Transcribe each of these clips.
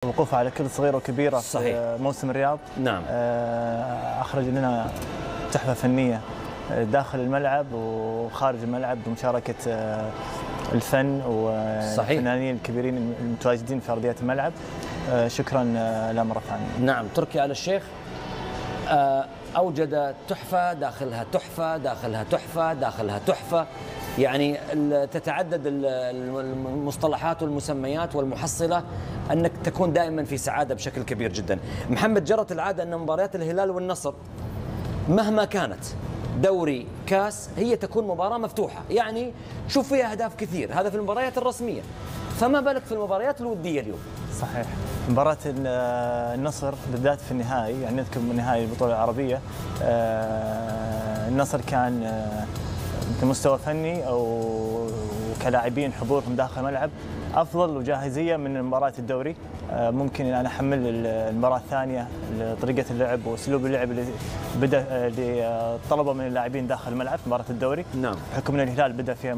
وقوفه على كل صغيرة وكبيرة صحيح. في موسم الرياض. نعم. أخرج لنا تحفة فنية داخل الملعب وخارج الملعب بمشاركة الفن والفنانين الكبيرين المتواجدين في أرضية الملعب. شكرا له مرة ثانية. نعم. تركي آل الشيخ أوجد تحفة داخلها تحفة داخلها تحفة داخلها تحفة، يعني تتعدد المصطلحات والمسميات والمحصلة أنك تكون دائما في سعادة بشكل كبير جدا. محمد، جرت العادة أن مباريات الهلال والنصر مهما كانت دوري كاس هي تكون مباراة مفتوحة، يعني تشوف فيها أهداف كثير، هذا في المباريات الرسمية، فما بالك في المباريات الودية اليوم؟ صحيح. مباراة النصر بالذات في النهائي، يعني نذكر من نهائي البطولة العربية، النصر كان كمستوى فني او كلاعبين حضورهم داخل الملعب افضل وجاهزيه من مباراه الدوري. ممكن انا احمل المباراه الثانيه طريقه اللعب واسلوب اللعب اللي طلبه من اللاعبين داخل الملعب في مباراه الدوري. نعم. بحكم ان الهلال بدا فيها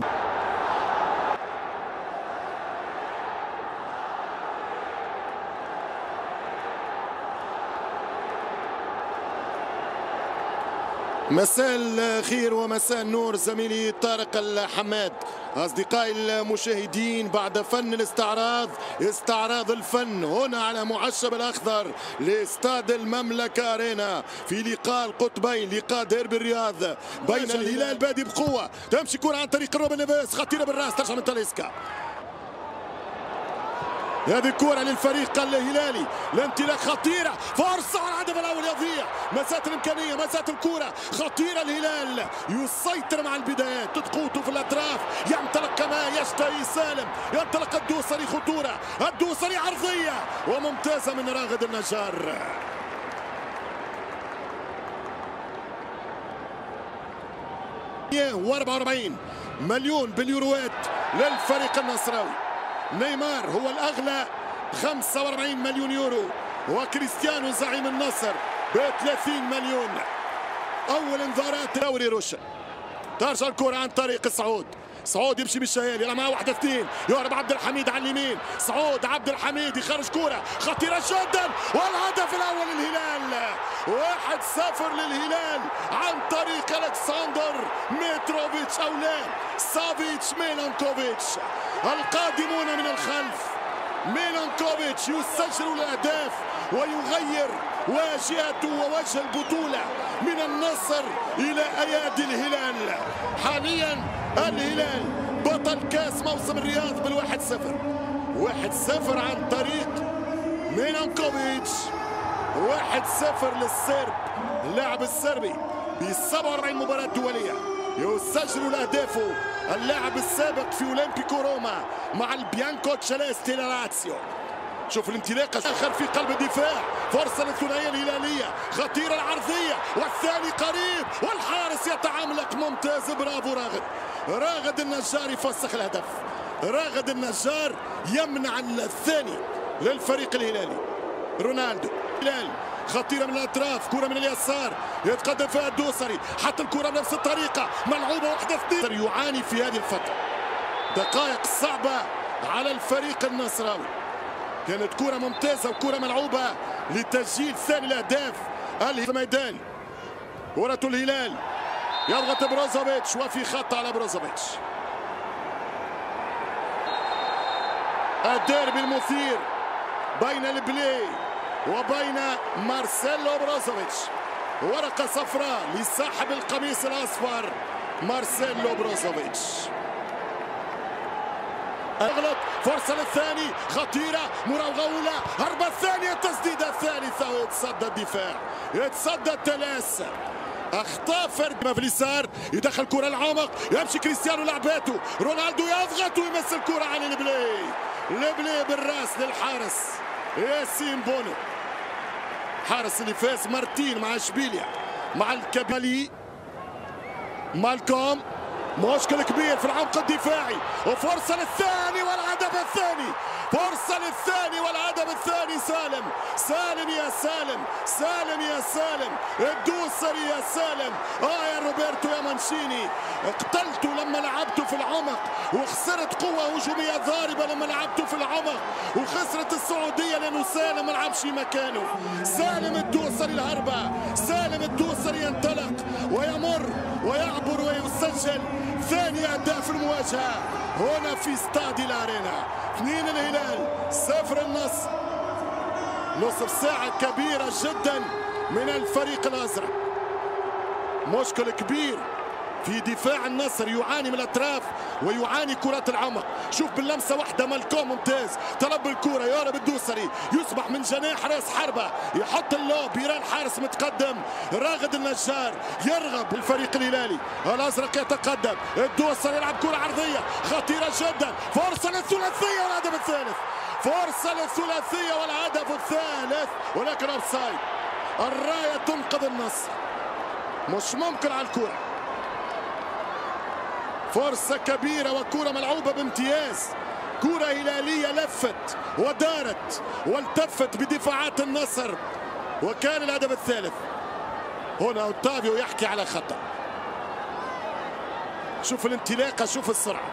مساء الخير ومساء النور زميلي طارق الحماد. أصدقائي المشاهدين، بعد فن الاستعراض استعراض الفن هنا على معشب الأخضر لاستاد المملكة أرينا في لقاء القطبين، لقاء ديربي الرياض بين الهلال بادي بقوة، تمشي كرة عن طريق روبن نيفيز خطيرة بالراس ترجع من تاليسكا. هذه الكرة للفريق الهلالي، الانطلاق خطيرة، فرصة على الهدف الأول يضيع، مسات الإمكانية مسات الكرة خطيرة. الهلال يسيطر مع البدايات، تدقوته في الأطراف، ينطلق كما يشتهي سالم، ينطلق الدوسري، خطورة الدوسري عرضية وممتازة من راغد النجار. و44 مليون باليوروات للفريق النصراوي. نيمار هو الأغلى 45 مليون يورو، وكريستيانو زعيم النصر ب 30 مليون. أول انذارات دوري روشا، ترجع الكرة عن طريق سعود يمشي بالشهيل، يلا معاه 1-2، يهرب عبد الحميد على اليمين، سعود عبد الحميد يخرج كرة خطيرة جدا، والهدف الأول للهلال. 1-0 للهلال عن طريق ألكسندر متروفيتش أو لا سافيتش ميلانكوفيتش. القادمون من الخلف، ميلانكوفيتش يسجل الأهداف ويغير واجهته ووجه البطولة من النصر إلى أيادي الهلال. حاليا الهلال بطل كاس موسم الرياض بال1-0. 1-0 عن طريق ميلانكوفيتش، 1-0 للسرب، اللاعب السربي ب 47 مباراة دولية يسجل أهدافه. اللاعب السابق في أولمبيكو روما مع البيانكو تشيليستي لاتسيو. شوف الانطلاقة آخر في قلب الدفاع، فرصة للثنائية الهلالية، خطيرة العرضية والثاني قريب والحارس يتعملق، ممتاز، برافو راغد النجار يفسخ الهدف. راغد النجار يمنع الثاني للفريق الهلالي. رونالدو الهلال خطيرة من الأطراف، كرة من اليسار يتقدم فيها الدوسري، حتى الكرة بنفس الطريقة، ملعوبة 1-2. يعاني في هذه الفترة، دقائق صعبة على الفريق النصراوي. كانت كرة ممتازة وكرة ملعوبة لتسجيل ثاني الأهداف. في الميدان كرة الهلال، يضغط بروزوفيتش وفي خط على بروزوفيتش. الديربي المثير بين البلاي وبين مارسيلو بروزوفيتش، ورقة صفراء لصاحب القميص الأصفر مارسيلو بروزوفيتش. اغلط، فرصة للثاني خطيرة، مراوغة أولى، هربة الثانية، التسديدة الثالثة ويتصدى الدفاع، يتصدى التلاس. اخطاء فردي في اليسار، يدخل كرة العمق، يمشي كريستيانو لعباته، رونالدو يضغط ويمس الكرة على البلاي بالراس للحارس ياسين بونو، حارس اللي فاز مرتين مع اشبيليا مع الكبالي. مالكوم مشكل كبير في العمق الدفاعي، وفرصة للثاني والهدف الثاني فرصة للثاني والهدف الثاني. سالم، سالم يا سالم، سالم يا سالم، الدوسري يا سالم. يا روبرتو يا مانشيني، اقتلته لما لعبته في العمق، وخسرت قوة هجومية ضاربة لما لعبته في العمق، وخسرت السعودية لأنه سالم ما لعبش مكانه. سالم الدوسري الهربة، سالم الدوسري ينطلق ويمر ويعبر ويسجل ثاني أهداف المواجهة هنا في استاد الأرينا. 2 الهلال 0 النصر. نصف ساعة كبيرة جدا من الفريق الأزرق. مشكل كبير في دفاع النصر، يعاني من الاطراف ويعاني كرات العمق. شوف باللمسه واحده مالكوم ممتاز، طلب الكره يارب الدوسري، يصبح من جناح راس حربه، يحط اللوب، يرى الحارس متقدم راغد النجار، يرغب الفريق الهلالي. الازرق يتقدم، الدوسري يلعب كره عرضيه خطيره جدا، فرصه للثلاثيه والهدف الثالث، فرصه للثلاثيه والهدف الثالث، ولكن اوفسايد. الرايه تنقذ النصر، مش ممكن على الكره. فرصة كبيرة وكرة ملعوبة بامتياز، كرة هلالية لفت ودارت والتفت بدفاعات النصر، وكان الهدف الثالث. هنا اوتافيو يحكي على خطأ. شوف الانطلاقة، شوف السرعة.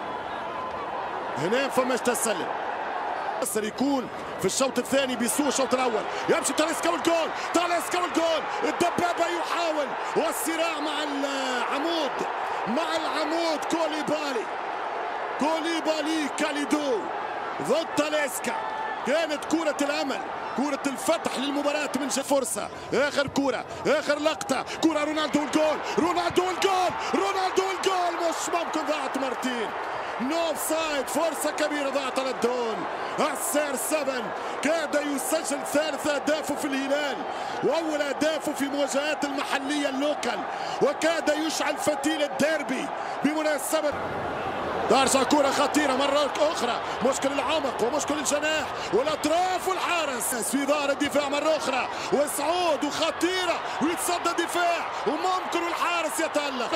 هنا فماش تسلل. النصر يكون في الشوط الثاني بيسوء الشوط الأول، يمشي تاليسكا والجول، تاليسكا والجول، الدبابة يحاول والصراع مع العمود، مع العمود. كوليبالي كاليدو ضد تاليسكا. كانت كرة الأمل، كرة الفتح للمباراة من فرصة. آخر كرة، آخر لقطة، كرة رونالدو والجول، رونالدو والجول، رونالدو والجول. مش ممكن، ضاعت مرتين. نو سايد، فرصة كبيرة ضاعت على الدون. السير 7 كاد يسجل ثالث أهدافه في الهلال وأول أهدافه في مواجهات المحلية اللوكال، وكاد يشعل فتيل الديربي بمناسبة. ترجع كرة خطيرة مرة أخرى، مشكل العمق ومشكل الجناح والأطراف والحارس في ظهر الدفاع مرة أخرى، وصعود وخطيرة ويتصدى دفاع وممكن والحارس يتألق.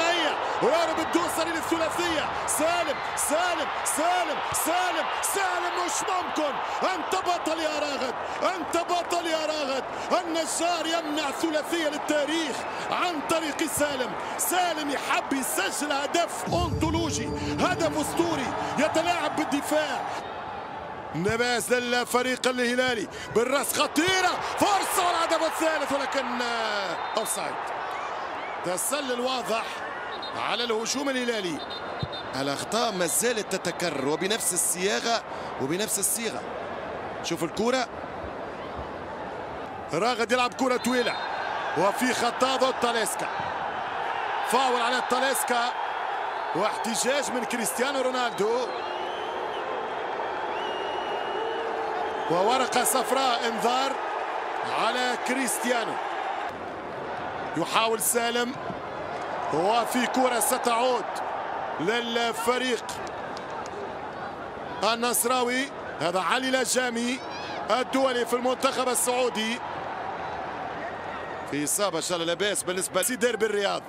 ويهرب الدوسري للثلاثية. سالم سالم سالم سالم سالم، مش ممكن. أنت بطل يا راغد، أنت بطل يا راغد. النجار يمنع ثلاثية للتاريخ عن طريق سالم. سالم يحب يسجل هدف أنطولوجي، هدف اسطوري يتلاعب بالدفاع. نباز للفريق الهلالي بالراس، خطيره، فرصه والهدف الثالث، ولكن اوفسايد. تسلل واضح على الهجوم الهلالي. الاخطاء ما زالت تتكرر وبنفس الصياغه وبنفس الصيغه. شوف الكره، راغد يلعب كره طويله وفي خطا ضد تاليسكا، فاول على تاليسكا واحتجاج من كريستيانو رونالدو، وورقة صفراء انذار على كريستيانو. يحاول سالم وفي كرة ستعود للفريق النصراوي. هذا علي لجامي الدولي في المنتخب السعودي، في إصابة إن شاء الله لاباس بالنسبة لديربي الرياض.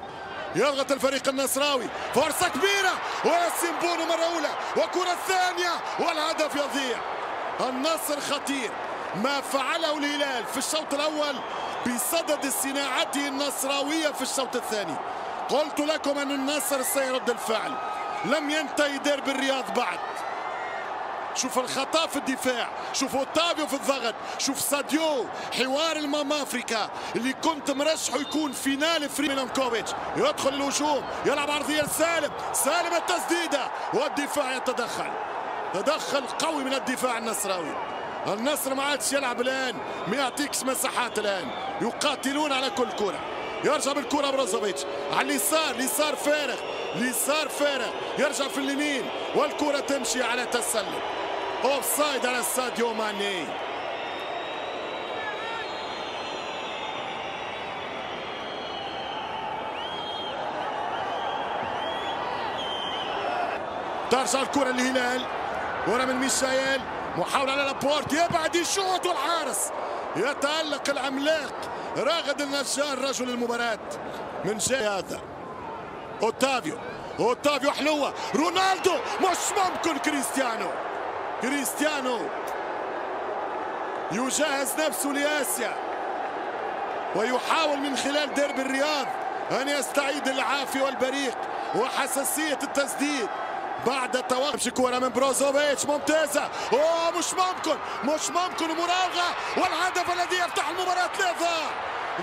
يضغط الفريق النصراوي، فرصة كبيرة وياسين بونو مرة أولى وكرة ثانية والهدف يضيع. النصر خطير، ما فعله الهلال في الشوط الأول بصدد صناعته النصراوية في الشوط الثاني. قلت لكم أن النصر سيرد الفعل، لم ينتهي ديربي الرياض بعد. شوف الخطا في الدفاع، شوف اوتافيو في الضغط، شوف ساديو، حوار الماما افريكا اللي كنت مرشحه يكون فينال فريمينكوفيتش. يدخل الهجوم، يلعب عرضيه لسالم، سالم التسديده والدفاع يتدخل، تدخل قوي من الدفاع النصراوي. النصر ما عادش يلعب الان، ما يعطيكش مساحات الان، يقاتلون على كل كره. يرجع بالكره بروزوفيتش على اليسار، اليسار فارغ، اليسار فارغ، يرجع في اليمين والكره تمشي على تسلل. اوفسايد على ساديو ماني. ترجع الكره للهلال، ورا من ميشايل، محاولة على لابورت، يبعد يشوط والحارس يتألق. العملاق راغد النجار رجل المباراة من جاي هذا. اوتافيو، اوتافيو حلوة، رونالدو، مش ممكن. كريستيانو يجهز نفسه لآسيا ويحاول من خلال درب الرياض أن يستعيد العافية والبريق وحساسية التسديد بعد توقف كرة من بروزوفيتش ممتازة. مش ممكن مراوغة والهدف الذي يفتح المباراة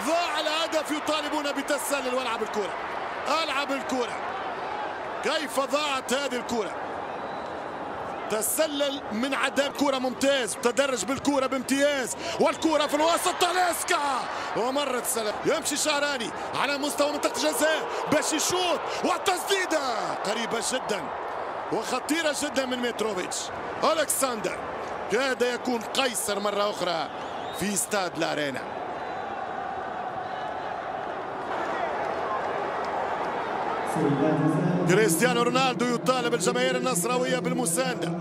ضاع الهدف. يطالبون بتسلل والعب الكرة. ألعب الكرة. كيف ضاعت هذه الكرة؟ تسلل من عدم كرة ممتاز، تدرج بالكرة بامتياز والكرة في الوسط تاليسكا ومرت سلام. يمشي شعراني على مستوى منطقة الجزاء باش يشوط والتسديدة قريبة جدا وخطيرة جدا من متروفيتش. ألكسندر كاد يكون قيصر مرة أخرى في استاد الأرينا. كريستيانو رونالدو يطالب الجماهير النصراوية بالمساندة.